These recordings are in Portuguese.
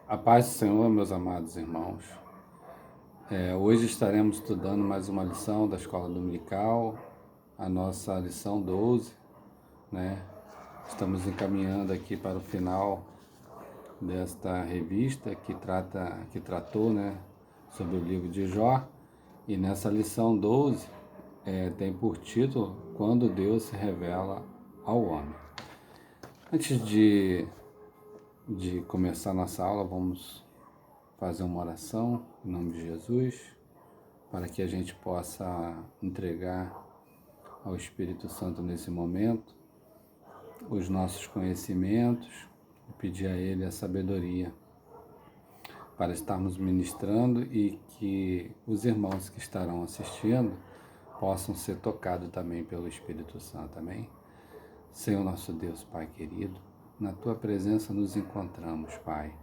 A paz do Senhor, meus amados irmãos. Hoje estaremos estudando mais uma lição da Escola Dominical, a nossa lição 12, né? Estamos encaminhando aqui para o final desta revista que tratou, né, sobre o livro de Jó. E nessa lição 12 tem por título Quando Deus se revela ao homem. Antes de começar nossa aula, vamos fazer uma oração em nome de Jesus, para que a gente possa entregar ao Espírito Santo nesse momento os nossos conhecimentos e pedir a Ele a sabedoria para estarmos ministrando e que os irmãos que estarão assistindo possam ser tocados também pelo Espírito Santo, amém? Senhor nosso Deus, Pai querido, na Tua presença nos encontramos, Pai.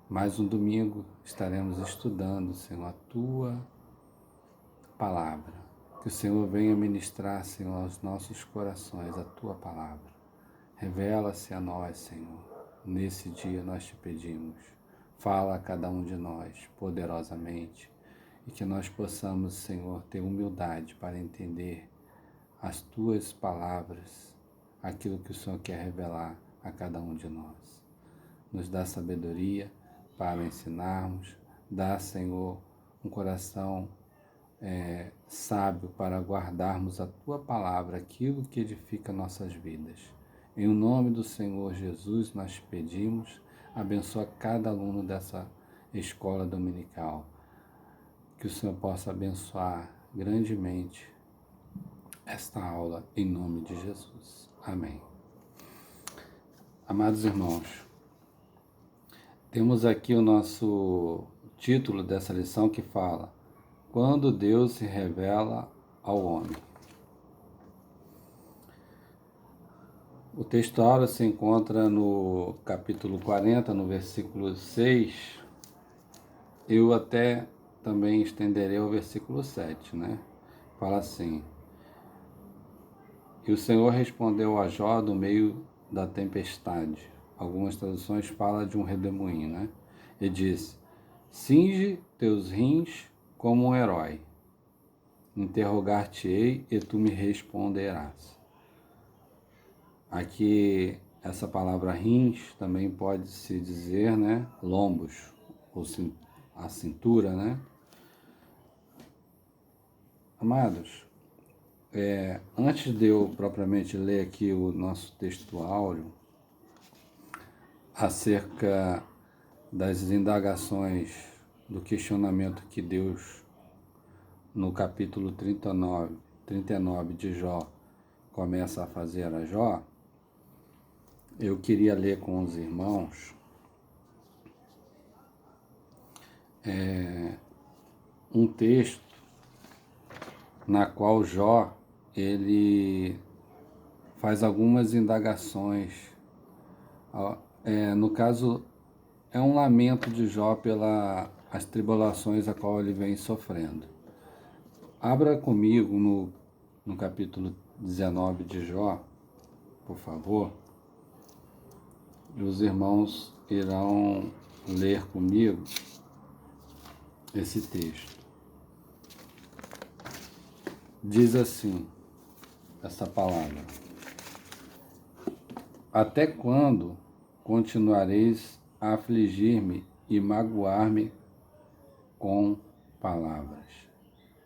Mais um domingo estaremos estudando, Senhor, a Tua palavra. Que o Senhor venha ministrar, Senhor, aos nossos corações a Tua palavra. Revela-se a nós, Senhor. Nesse dia nós te pedimos. Fala a cada um de nós poderosamente e que nós possamos, Senhor, ter humildade para entender as Tuas palavras, aquilo que o Senhor quer revelar a cada um de nós. Nos dá sabedoria para ensinarmos, dá, Senhor, um coração sábio para guardarmos a Tua palavra, aquilo que edifica nossas vidas. Em nome do Senhor Jesus nós pedimos, abençoa cada aluno dessa escola dominical, que o Senhor possa abençoar grandemente esta aula em nome de Jesus. Amém. Amados irmãos, temos aqui o nosso título dessa lição que fala Quando Deus se revela ao homem. O texto áureo se encontra no capítulo 40, no versículo 6. Eu até também estenderei ao versículo 7, né? Fala assim: E o Senhor respondeu a Jó do meio da tempestade. Algumas traduções falam de um redemoinho, né? E disse: Cinge teus rins como um herói. Interrogar-te-ei e tu me responderás. Aqui, essa palavra rins também pode se dizer, né, lombos, ou a cintura, né? Amados, antes de eu propriamente ler aqui o nosso texto áureo, acerca das indagações do questionamento que Deus, no capítulo 39 de Jó, começa a fazer a Jó, eu queria ler com os irmãos um texto na qual Jó, ele faz algumas indagações. No caso, é um lamento de Jó pelas tribulações a qual ele vem sofrendo. Abra comigo no capítulo 19 de Jó, por favor. E os irmãos irão ler comigo esse texto. Diz assim, essa palavra: Até quando continuareis a afligir-me e magoar-me com palavras?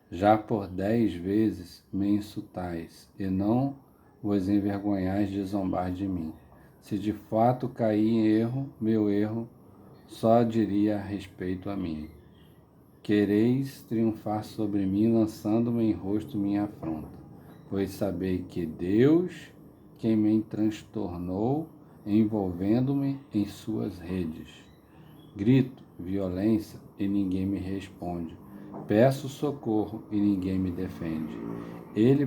Já por 10 vezes me insultais, e não vos envergonhais de zombar de mim. Se de fato caí em erro, meu erro só diria a respeito a mim. Quereis triunfar sobre mim, lançando-me em rosto minha afronta. Pois sabei que Deus, quem me transtornou, envolvendo-me em suas redes. Grito, violência, e ninguém me responde. Peço socorro e ninguém me defende. Ele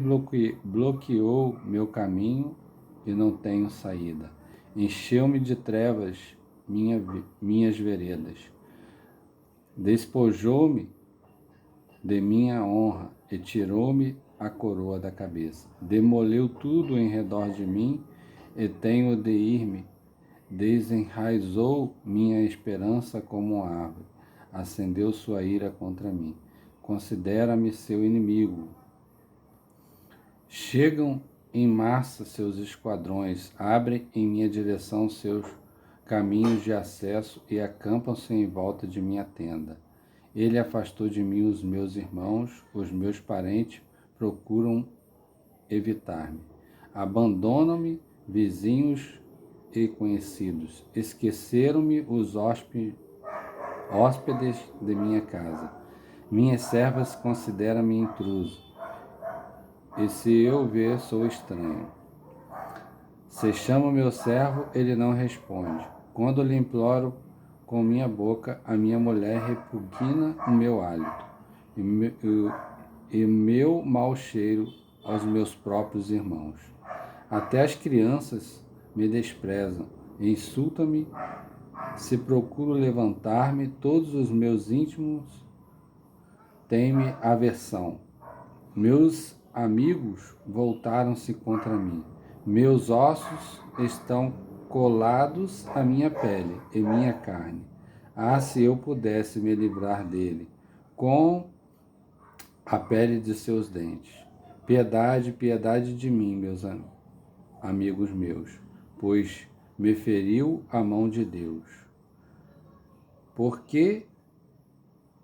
bloqueou meu caminho e não tenho saída. Encheu-me de trevas minhas veredas. Despojou-me de minha honra e tirou-me a coroa da cabeça. Demoliu tudo em redor de mim e tenho de ir-me desenraizou minha esperança como uma árvore, acendeu sua ira contra mim. Considera-me seu inimigo. Chegam em massa seus esquadrões, abrem em minha direção seus caminhos de acesso e acampam-se em volta de minha tenda. Ele afastou de mim os meus irmãos, os meus parentes procuram evitar-me. Abandonam-me vizinhos e conhecidos. Esqueceram-me os hóspedes de minha casa. Minhas servas consideram-me intruso. E se eu ver, sou estranho. Se chamo meu servo, ele não responde. Quando lhe imploro com minha boca, a minha mulher repugna o meu hálito e meu mau cheiro aos meus próprios irmãos. Até as crianças me desprezam, insultam-me. Se procuro levantar-me, todos os meus íntimos têm-me aversão. Meus amigos voltaram-se contra mim. Meus ossos estão colados à minha pele e minha carne. Ah, se eu pudesse me livrar dele, com a pele de seus dentes. Piedade, piedade de mim, meus amigos meus, pois me feriu a mão de Deus. Por que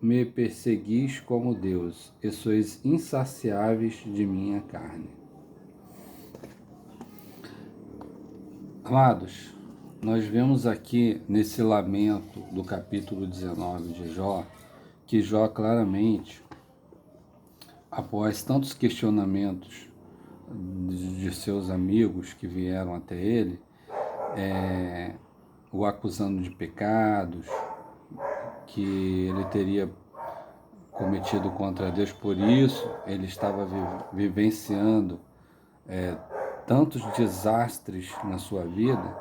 me perseguis como Deus, e sois insaciáveis de minha carne? Amados, nós vemos aqui nesse lamento do capítulo 19 de Jó, que Jó claramente, após tantos questionamentos de seus amigos que vieram até ele, o acusando de pecados que ele teria cometido contra Deus, por isso ele estava vivenciando tantos desastres na sua vida.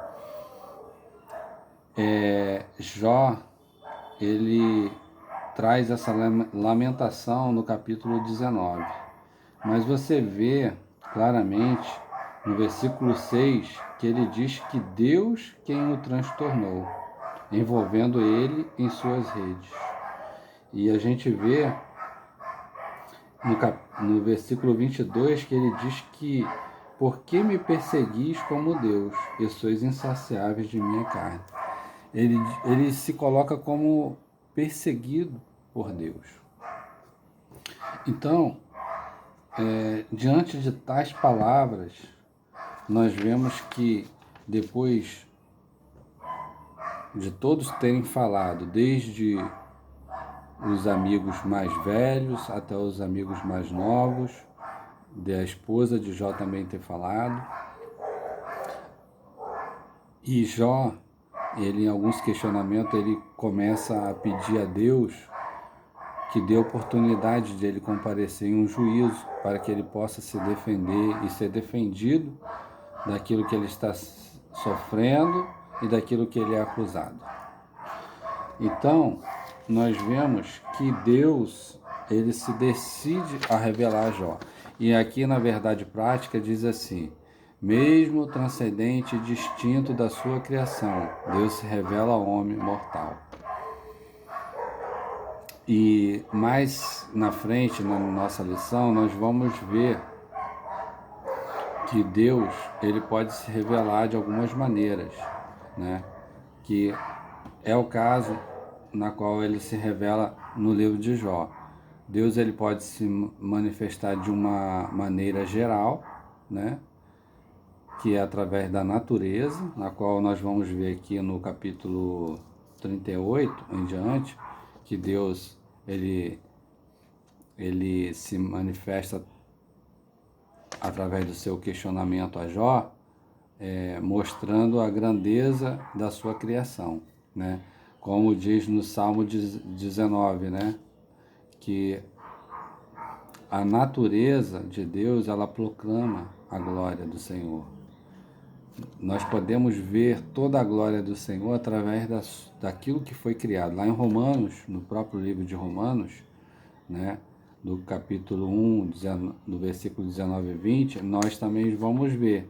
Jó, ele traz essa lamentação no capítulo 19, mas você vê claramente no versículo 6 que ele diz que Deus quem o transtornou, envolvendo ele em suas redes. E a gente vê no versículo 22 que ele diz que por que me perseguis como Deus, e sois insaciáveis de minha carne? Ele se coloca como perseguido por Deus. Então, diante de tais palavras, nós vemos que depois de todos terem falado, desde os amigos mais velhos até os amigos mais novos, da esposa de Jó também ter falado, e Jó, ele em alguns questionamentos, ele começa a pedir a Deus que dê oportunidade de ele comparecer em um juízo para que ele possa se defender e ser defendido daquilo que ele está sofrendo e daquilo que ele é acusado. Então, nós vemos que Deus, ele se decide a revelar a Jó. E aqui, na verdade prática, diz assim: mesmo transcendente e distinto da sua criação, Deus se revela ao homem mortal. E mais na frente, na nossa lição, nós vamos ver que Deus, ele pode se revelar de algumas maneiras, né? Que é o caso na qual ele se revela no livro de Jó. Deus, ele pode se manifestar de uma maneira geral, né? Que é através da natureza, na qual nós vamos ver aqui no capítulo 38 em diante, que Deus, ele se manifesta através do seu questionamento a Jó, mostrando a grandeza da sua criação, né? Como diz no Salmo 19, né? Que a natureza de Deus, ela proclama a glória do Senhor. Nós podemos ver toda a glória do Senhor através daquilo que foi criado. Lá em Romanos, no próprio livro de Romanos, né? Do capítulo 1, do versículo 19 e 20, nós também vamos ver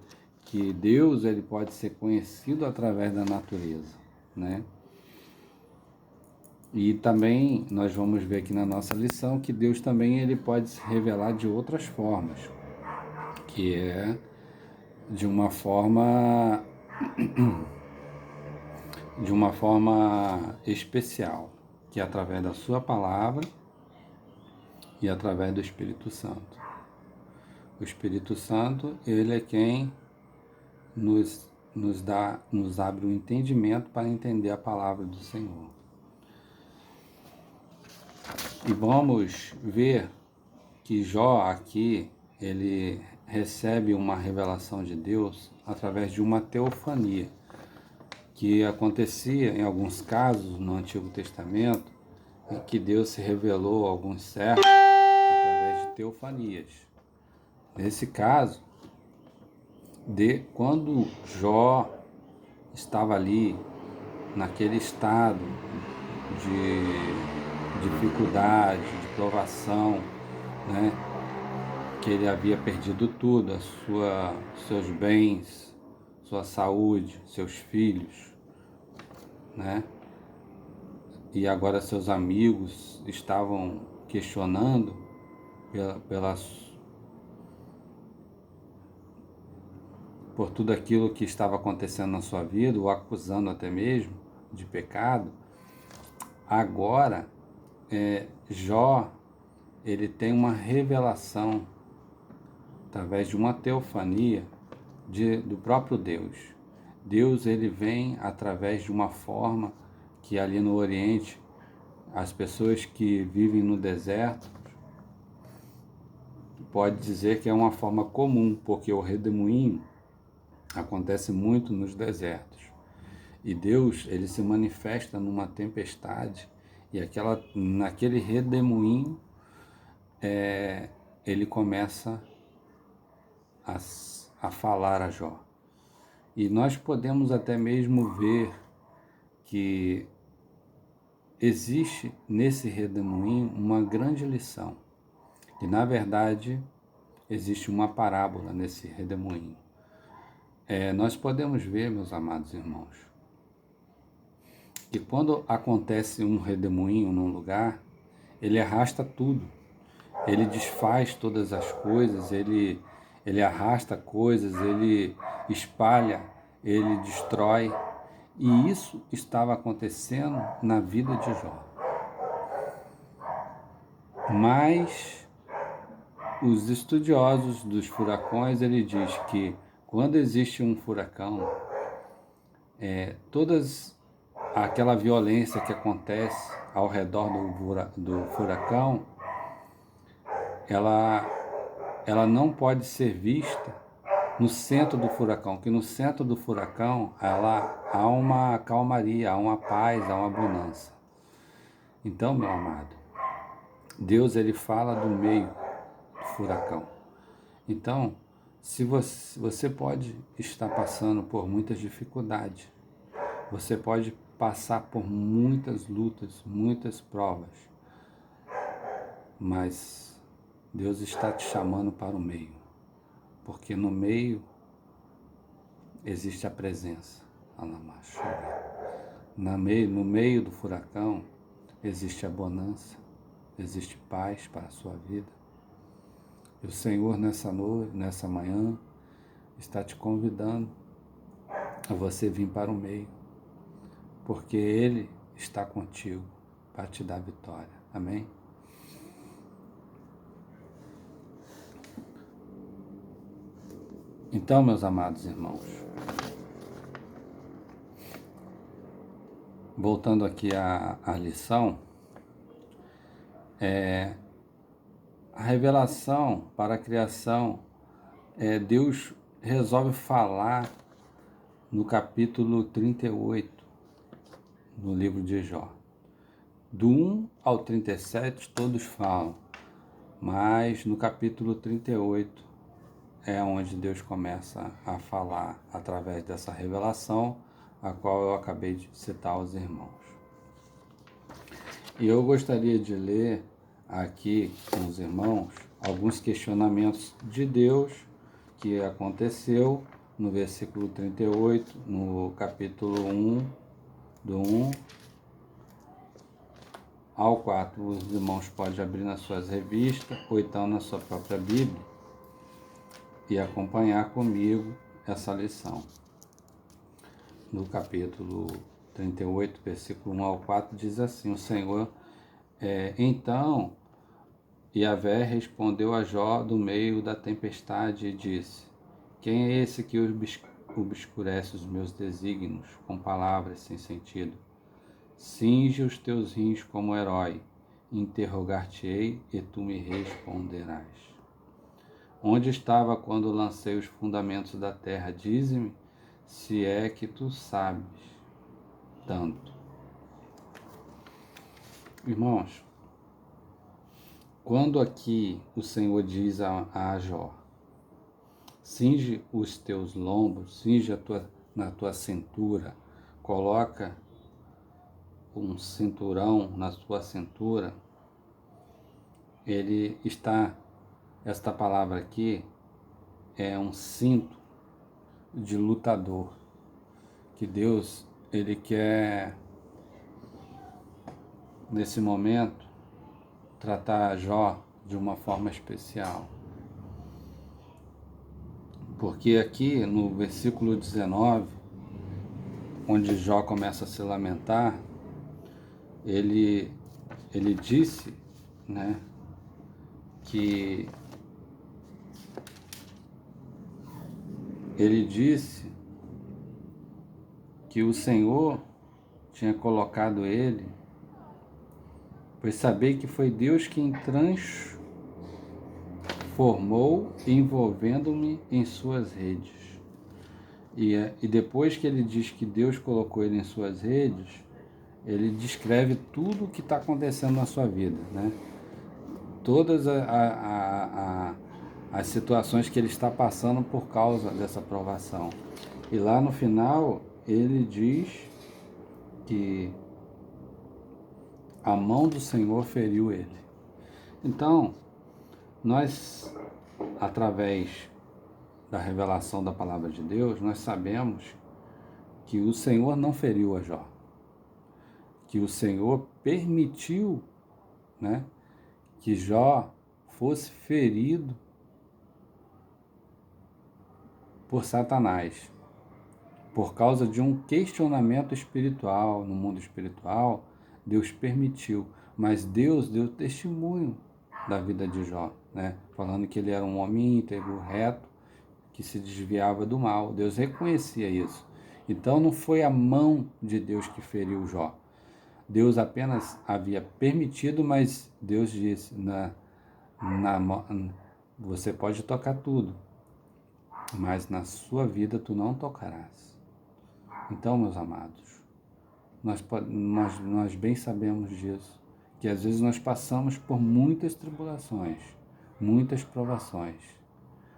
que Deus ele pode ser conhecido através da natureza, né? E também nós vamos ver aqui na nossa lição que Deus também ele pode se revelar de outras formas, que é de uma forma especial, que é através da sua palavra e através do Espírito Santo. O Espírito Santo, ele é quem nos abre o entendimento para entender a palavra do Senhor. E vamos ver que Jó aqui, ele recebe uma revelação de Deus através de uma teofania, que acontecia em alguns casos no Antigo Testamento, em que Deus se revelou a alguns servos através de teofanias. Nesse caso, quando Jó estava ali, naquele estado de dificuldade, de provação, né? Que ele havia perdido tudo, seus bens, sua saúde, seus filhos, né? E agora seus amigos estavam questionando por tudo aquilo que estava acontecendo na sua vida, o acusando até mesmo de pecado. Agora, Jó, ele tem uma revelação através de uma teofania do próprio Deus. Deus, ele vem através de uma forma que ali no Oriente, as pessoas que vivem no deserto, pode dizer que é uma forma comum, porque o redemoinho acontece muito nos desertos. E Deus, ele se manifesta numa tempestade, e naquele redemoinho, ele começa a falar a Jó. E nós podemos até mesmo ver que existe nesse redemoinho uma grande lição. E na verdade, existe uma parábola nesse redemoinho. Nós podemos ver, meus amados irmãos, que quando acontece um redemoinho num lugar, ele arrasta tudo. Ele desfaz todas as coisas, ele arrasta coisas, ele espalha, ele destrói. E isso estava acontecendo na vida de Jó. Mas os estudiosos dos furacões, ele diz que quando existe um furacão, toda aquela violência que acontece ao redor do furacão, ela não pode ser vista no centro do furacão, que no centro do furacão há uma calmaria, há uma paz, há uma bonança. Então, meu amado, Deus ele fala do meio do furacão. Então, se você pode estar passando por muitas dificuldades, você pode passar por muitas lutas, muitas provas, mas Deus está te chamando para o meio, porque no meio existe a presença. No meio do furacão existe a bonança, existe paz para a sua vida. E o Senhor nessa manhã, está te convidando a você vir para o meio, porque Ele está contigo para te dar vitória. Amém? Então, meus amados irmãos, voltando aqui à lição, a revelação para a criação, Deus resolve falar no capítulo 38, no livro de Jó. Do 1 ao 37 todos falam, mas no capítulo 38 é onde Deus começa a falar através dessa revelação, a qual eu acabei de citar aos irmãos. E eu gostaria de ler aqui com os irmãos alguns questionamentos de Deus que aconteceu no versículo 38, no capítulo 1, do 1 ao 4. Os irmãos podem abrir nas suas revistas ou então na sua própria Bíblia e acompanhar comigo essa lição. No capítulo 38, versículo 1 ao 4, diz assim: o Senhor, então Yahvé respondeu a Jó do meio da tempestade e disse: quem é esse que obscurece os meus desígnios com palavras sem sentido? Cinge os teus rins como herói, interrogar-te-ei e tu me responderás. Onde estava quando lancei os fundamentos da terra? Dize-me, se é que tu sabes tanto. Irmãos, quando aqui o Senhor diz a Jó, cinge os teus lombos, cinge na tua cintura, coloca um cinturão na tua cintura, esta palavra aqui é um cinto de lutador, que Deus, Ele quer, nesse momento, tratar Jó de uma forma especial. Porque aqui no versículo 19, onde Jó começa a se lamentar, ele disse, né, que o Senhor tinha colocado ele, pois sabei que foi Deus quem transformou, envolvendo-me em suas redes. E depois que ele diz que Deus colocou ele em suas redes, ele descreve tudo o que está acontecendo na sua vida, né? Todas as situações que ele está passando por causa dessa provação. E lá no final, ele diz que a mão do Senhor feriu ele. Então, nós, através da revelação da palavra de Deus, nós sabemos que o Senhor não feriu a Jó, que o Senhor permitiu, né, que Jó fosse ferido por Satanás, por causa de um questionamento espiritual, no mundo espiritual. Deus permitiu, mas Deus deu testemunho da vida de Jó, né, falando que ele era um homem íntegro, reto, que se desviava do mal. Deus reconhecia isso. Então não foi a mão de Deus que feriu Jó. Deus apenas havia permitido, mas Deus disse, você pode tocar tudo, mas na sua vida tu não tocarás. Então, meus amados, nós bem sabemos disso, que às vezes nós passamos por muitas tribulações, muitas provações,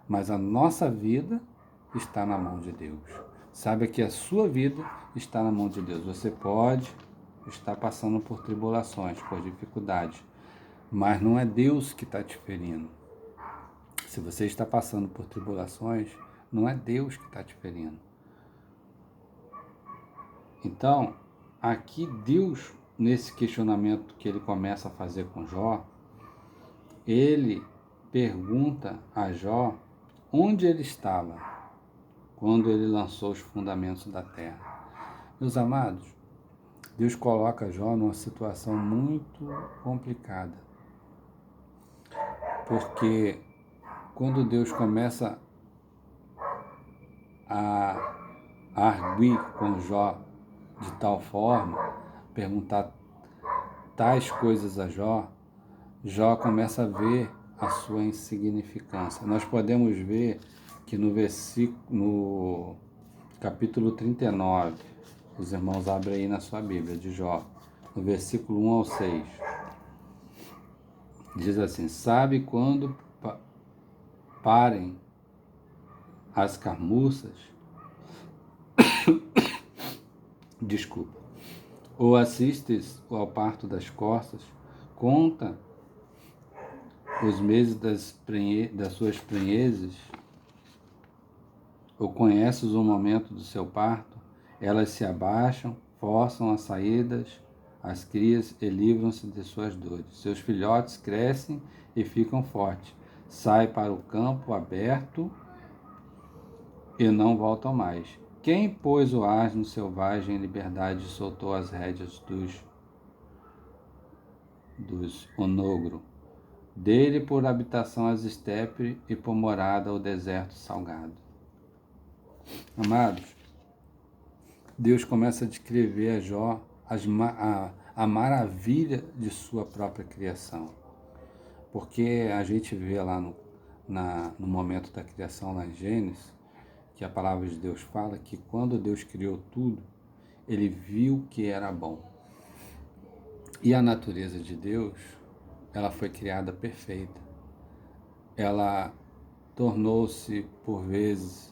mas a nossa vida está na mão de Deus. Saiba que a sua vida está na mão de Deus. Você pode estar passando por tribulações, por dificuldades, mas não é Deus que está te ferindo. Se você está passando por tribulações, não é Deus que está te ferindo. Então, aqui Deus, nesse questionamento que ele começa a fazer com Jó, ele pergunta a Jó onde ele estava quando ele lançou os fundamentos da terra. Meus amados, Deus coloca Jó numa situação muito complicada, porque quando Deus começa a arguir com Jó de tal forma, perguntar tais coisas a Jó, Jó começa a ver a sua insignificância. Nós podemos ver que no capítulo 39, os irmãos abrem aí na sua Bíblia, de Jó, no versículo 1 ao 6, diz assim: sabe quando parem as carmuças, desculpa, ou assistes ao parto das corças, conta os meses das suas prenhezes, Ou conheces o momento do seu parto? Elas se abaixam, forçam as saídas, as crias e livram-se de suas dores. Seus filhotes crescem e ficam fortes. Saem para o campo aberto e não voltam mais. Quem pôs o asno selvagem em liberdade e soltou as rédeas dos onogro? Dele por habitação as estepes e por morada o deserto salgado. Amados, Deus começa a descrever a Jó a maravilha de sua própria criação. Porque a gente vê lá no momento da criação, lá em Gênesis, que a palavra de Deus fala que quando Deus criou tudo, ele viu que era bom. E a natureza de Deus, ela foi criada perfeita. Ela tornou-se, por vezes,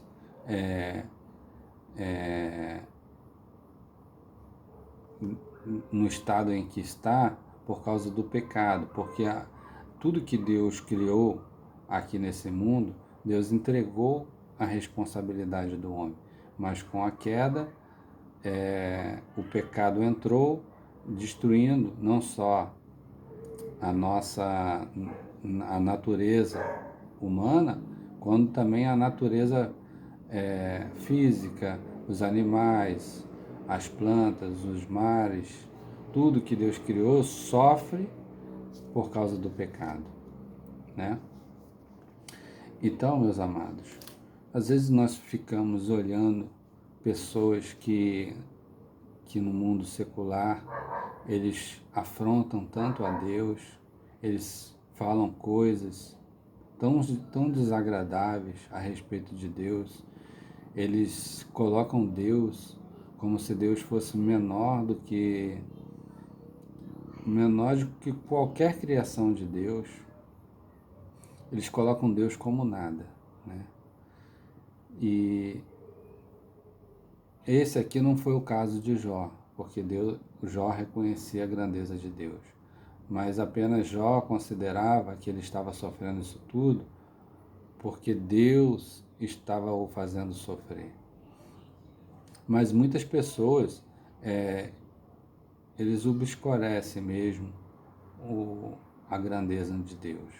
no estado em que está por causa do pecado, porque tudo que Deus criou aqui nesse mundo, Deus entregou a responsabilidade do homem. Mas com a queda, o pecado entrou, destruindo não só a natureza humana, quanto também a natureza física, os animais, as plantas, os mares, tudo que Deus criou sofre por causa do pecado, né? Então, meus amados, às vezes nós ficamos olhando pessoas que no mundo secular eles afrontam tanto a Deus, eles falam coisas tão desagradáveis a respeito de Deus, eles colocam Deus como se Deus fosse menor do que qualquer criação de Deus. Eles colocam Deus como nada, né? E esse aqui não foi o caso de Jó, porque Jó reconhecia a grandeza de Deus. Mas apenas Jó considerava que ele estava sofrendo isso tudo porque Deus estava o fazendo sofrer. Mas muitas pessoas, eles obscurecem mesmo a grandeza de Deus.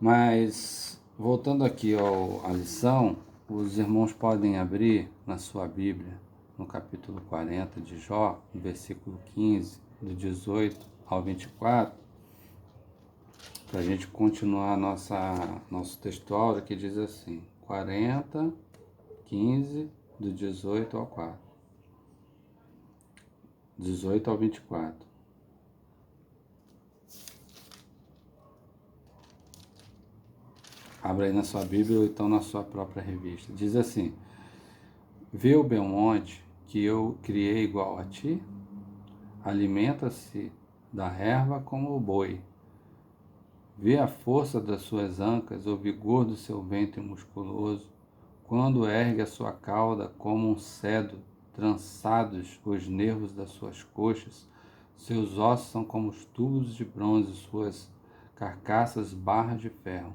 Mas, voltando aqui à lição, os irmãos podem abrir na sua Bíblia, no capítulo 40 de Jó, no versículo 15, do 18 ao 24, para a gente continuar nosso textual, que diz assim, 40, 15, do 18 ao 4. 18 ao 24. Abra aí na sua Bíblia ou então na sua própria revista. Diz assim, vê o Belmonte que eu criei igual a ti? Alimenta-se da erva como o boi. Vê a força das suas ancas, o vigor do seu ventre musculoso, quando ergue a sua cauda como um cedro, trançados os nervos das suas coxas, seus ossos são como os tubos de bronze, suas carcaças barras de ferro,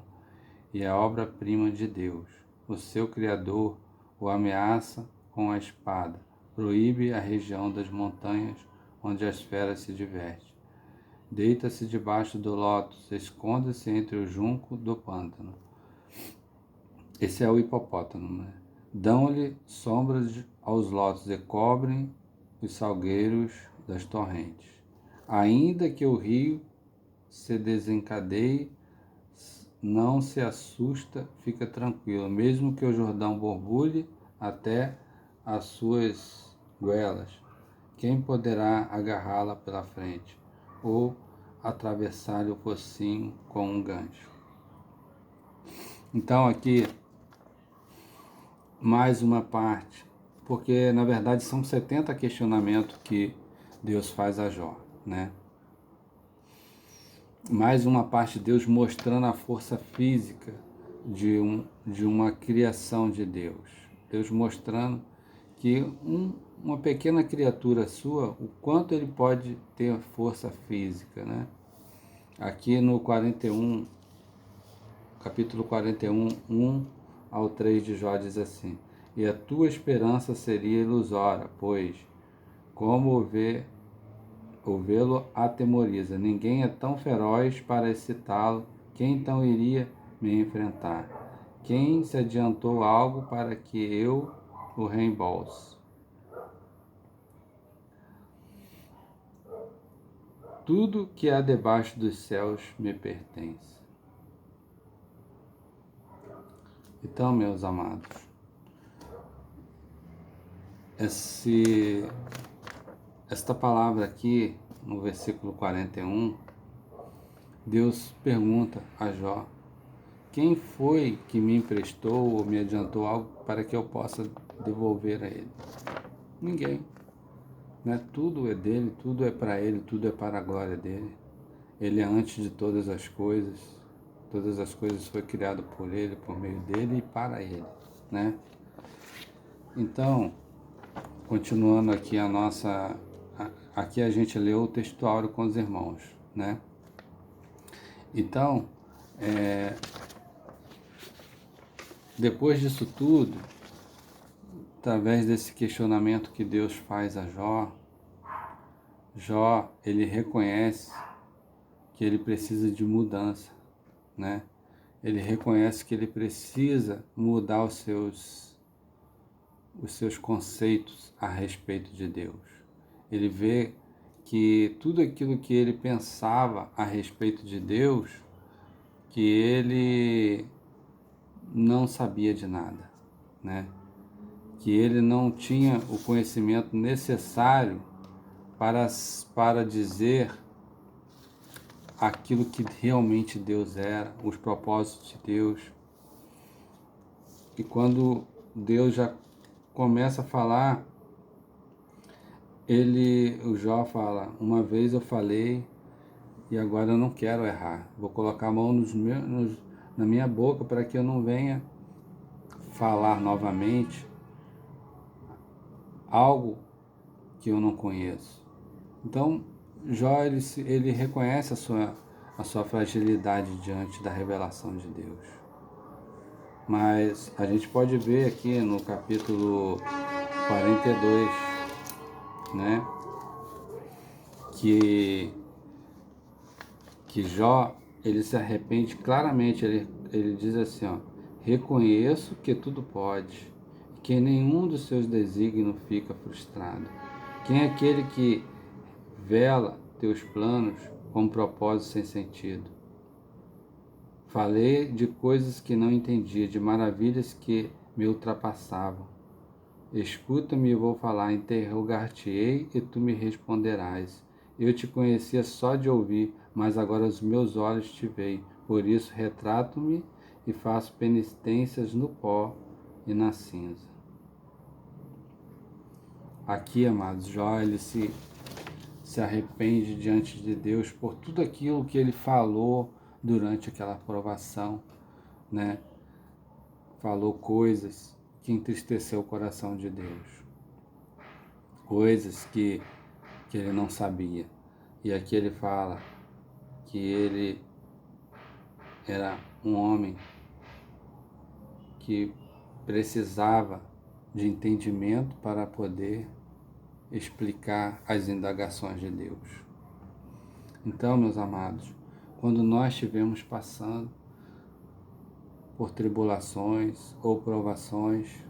e é obra-prima de Deus. O seu Criador o ameaça com a espada, proíbe a região das montanhas onde as feras se divertem. Deita-se debaixo do lótus, esconde-se entre o junco do pântano. Esse é o hipopótamo, né? Dão-lhe sombras aos lótus e cobrem os salgueiros das torrentes. Ainda que o rio se desencadeie, não se assusta, fica tranquilo. Mesmo que o Jordão borbulhe até as suas goelas, quem poderá agarrá-la pela frente ou atravessar-lhe o focinho com um gancho? Então aqui mais uma parte, porque na verdade são 70 questionamentos que Deus faz a Jó, né? Mais uma parte de Deus mostrando a força física de uma criação de Deus. Deus mostrando que uma pequena criatura sua, o quanto ele pode ter força física, né? Aqui no 41, capítulo 41, 1 ao 3 de Jó diz assim: e a tua esperança seria ilusória, pois, como ouvi-lo atemoriza, ninguém é tão feroz para excitá-lo, quem então iria me enfrentar? Quem se adiantou algo para que eu o reembolse? Tudo que há debaixo dos céus me pertence. Então, meus amados, esta palavra aqui, no versículo 41, Deus pergunta a Jó: quem foi que me emprestou ou me adiantou algo para que eu possa devolver a ele? Ninguém. Né? Tudo é dele, tudo é para ele, tudo é para a glória dele. Ele é antes de todas as coisas foi criado por ele, por meio dele e para ele, né? Então, continuando aqui aqui a gente leu o textuário com os irmãos, né? Então, depois disso tudo, através desse questionamento que Deus faz a Jó, ele reconhece que ele precisa de mudança, né? Ele reconhece que ele precisa mudar os seus conceitos a respeito de Deus. Ele vê que tudo aquilo que ele pensava a respeito de Deus, que ele não sabia de nada, né? Que ele não tinha o conhecimento necessário para dizer aquilo que realmente Deus era, os propósitos de Deus. E quando Deus já começa a falar, o Jó fala: uma vez eu falei e agora eu não quero errar. Vou colocar a mão na minha boca para que eu não venha falar novamente algo que eu não conheço. Então, Jó, ele reconhece a sua fragilidade diante da revelação de Deus. Mas a gente pode ver aqui no capítulo 42, né, que Jó, ele se arrepende claramente, ele diz assim, ó: reconheço que tudo pode, que nenhum dos seus desígnios fica frustrado. Quem é aquele que vela teus planos com propósito sem sentido? Falei de coisas que não entendia, de maravilhas que me ultrapassavam. Escuta-me e vou falar, interrogar-te-ei e tu me responderás. Eu te conhecia só de ouvir, mas agora os meus olhos te veem. Por isso retrato-me e faço penitências no pó e na cinza. Aqui, amados, Jó, ele se arrepende diante de Deus por tudo aquilo que ele falou durante aquela provação, né? Falou coisas que entristeceu o coração de Deus, coisas que ele não sabia. E aqui ele fala que ele era um homem que precisava de entendimento para poder explicar as indagações de Deus. Então, meus amados, quando nós estivermos passando por tribulações ou provações,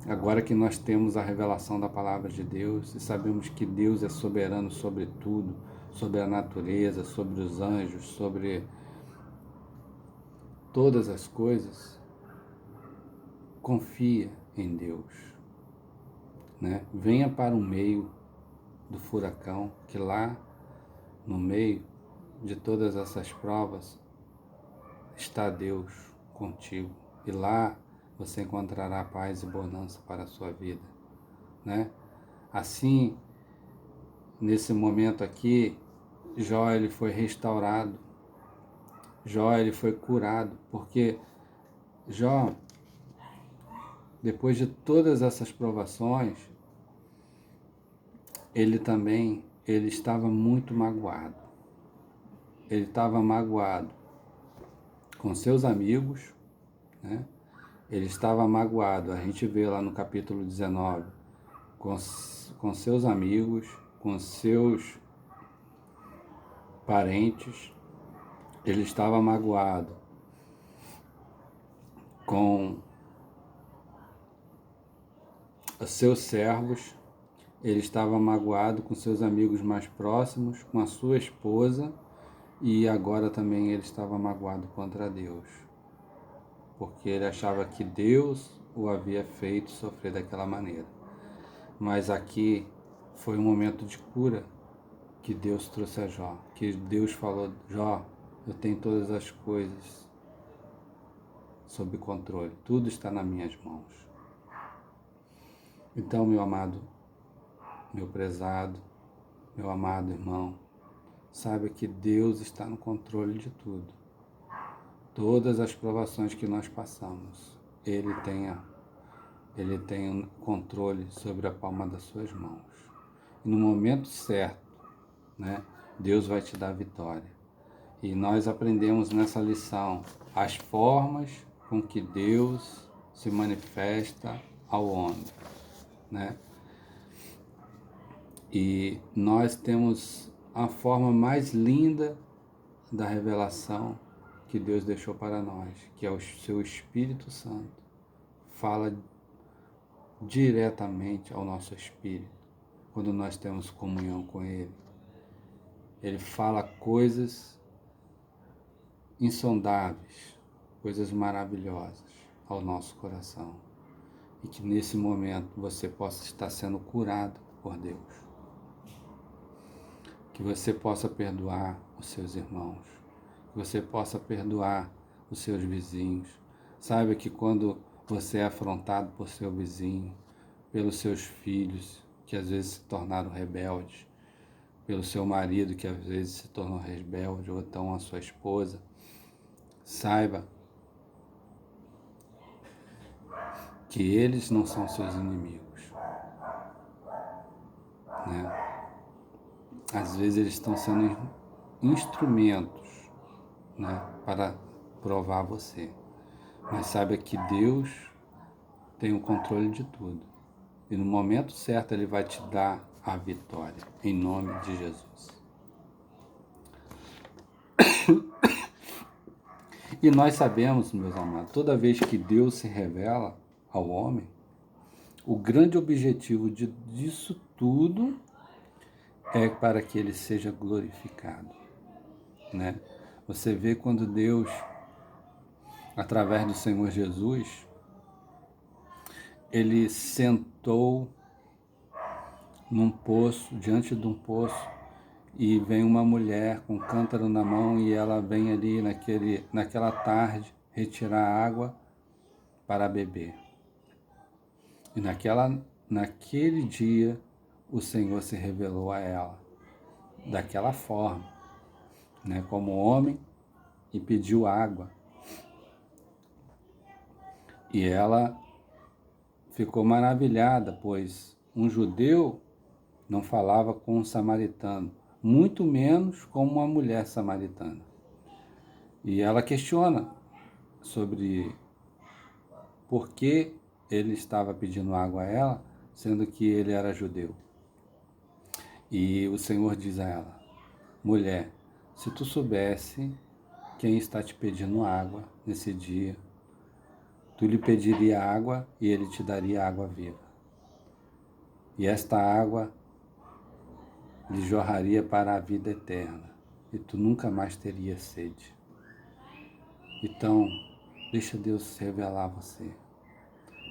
agora que nós temos a revelação da palavra de Deus e sabemos que Deus é soberano sobre tudo, sobre a natureza, sobre os anjos, sobre todas as coisas, confia em Deus, né? Venha para o meio do furacão, que lá no meio de todas essas provas está Deus contigo, e lá você encontrará paz e bonança para a sua vida, né? Assim, nesse momento aqui, Jó, ele foi restaurado, Jó, ele foi curado, porque Jó, depois de todas essas provações, ele estava muito magoado. Ele estava magoado com seus amigos, né? Ele estava magoado, a gente vê lá no capítulo 19, com seus amigos, com seus parentes, ele estava magoado com os seus servos, ele estava magoado com seus amigos mais próximos, com a sua esposa, e agora também ele estava magoado contra Deus, porque ele achava que Deus o havia feito sofrer daquela maneira. Mas aqui foi um momento de cura que Deus trouxe a Jó, que Deus falou: Jó, eu tenho todas as coisas sob controle, tudo está nas minhas mãos. Então, meu amado, meu prezado, meu amado irmão, saiba que Deus está no controle de tudo. Todas as provações que nós passamos, Ele tem um controle sobre a palma das suas mãos. E no momento certo, né, Deus vai te dar vitória. E nós aprendemos nessa lição as formas com que Deus se manifesta ao homem, né? E nós temos a forma mais linda da revelação que Deus deixou para nós, que é o seu Espírito Santo. Fala diretamente ao nosso espírito quando nós temos comunhão com Ele. Ele fala coisas insondáveis, coisas maravilhosas ao nosso coração. E que nesse momento você possa estar sendo curado por Deus. Que você possa perdoar os seus irmãos. Que você possa perdoar os seus vizinhos. Saiba que quando você é afrontado por seu vizinho, pelos seus filhos, que às vezes se tornaram rebeldes, pelo seu marido, que às vezes se tornou rebelde, ou então a sua esposa, saiba que eles não são seus inimigos, né? Às vezes eles estão sendo instrumentos, né, para provar você. Mas saiba que Deus tem o controle de tudo. E no momento certo Ele vai te dar a vitória, em nome de Jesus. E nós sabemos, meus amados, toda vez que Deus se revela ao homem, o grande objetivo disso tudo é para que Ele seja glorificado, né? Você vê quando Deus, através do Senhor Jesus, Ele sentou num poço, diante de um poço, e vem uma mulher com um cântaro na mão e ela vem ali naquela tarde retirar água para beber. E naquele dia o Senhor se revelou a ela daquela forma, né, como homem, e pediu água. E ela ficou maravilhada, pois um judeu não falava com um samaritano, muito menos com uma mulher samaritana. E ela questiona sobre por que ele estava pedindo água a ela, sendo que ele era judeu. E o Senhor diz a ela: mulher, se tu soubesse quem está te pedindo água nesse dia, tu lhe pediria água e ele te daria água viva. E esta água lhe jorraria para a vida eterna, e tu nunca mais teria sede. Então, deixa Deus se revelar a você.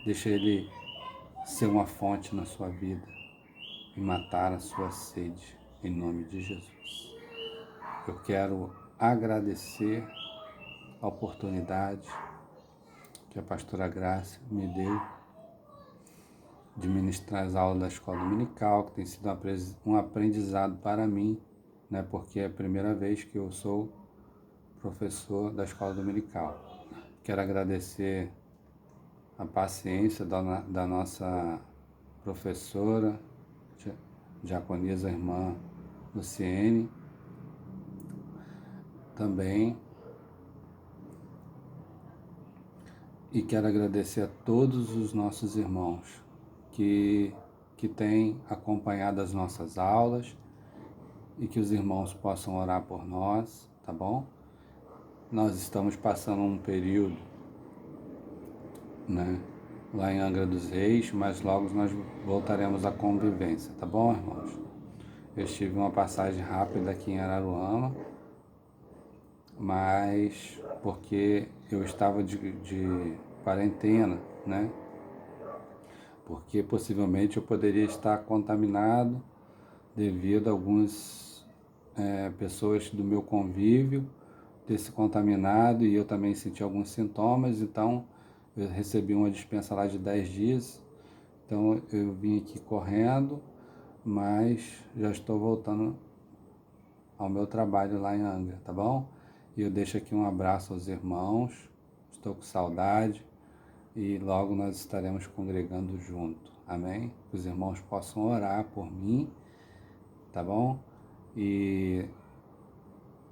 Deixa Ele ser uma fonte na sua vida e matar a sua sede, em nome de Jesus. Eu quero agradecer a oportunidade que a pastora Graça me deu de ministrar as aulas da escola dominical, que tem sido um aprendizado para mim, né, porque é a primeira vez que eu sou professor da escola dominical. Quero agradecer a paciência da nossa professora, diaconisa irmã Luciene, também E quero agradecer a todos os nossos irmãos que têm acompanhado as nossas aulas e que os irmãos possam orar por nós, tá bom? Nós estamos passando um período, né, lá em Angra dos Reis, mas logo nós voltaremos à convivência, tá bom, irmãos? Eu estive uma passagem rápida aqui em Araruama, mas porque eu estava de quarentena, né? Porque possivelmente eu poderia estar contaminado devido a algumas pessoas do meu convívio ter se contaminado e eu também senti alguns sintomas, então eu recebi uma dispensa lá de 10 dias, então eu vim aqui correndo, mas já estou voltando ao meu trabalho lá em Angra, tá bom? E eu deixo aqui um abraço aos irmãos, estou com saudade e logo nós estaremos congregando junto, amém? Que os irmãos possam orar por mim, tá bom? E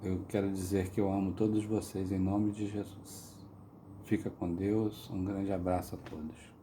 eu quero dizer que eu amo todos vocês em nome de Jesus. Fica com Deus, um grande abraço a todos.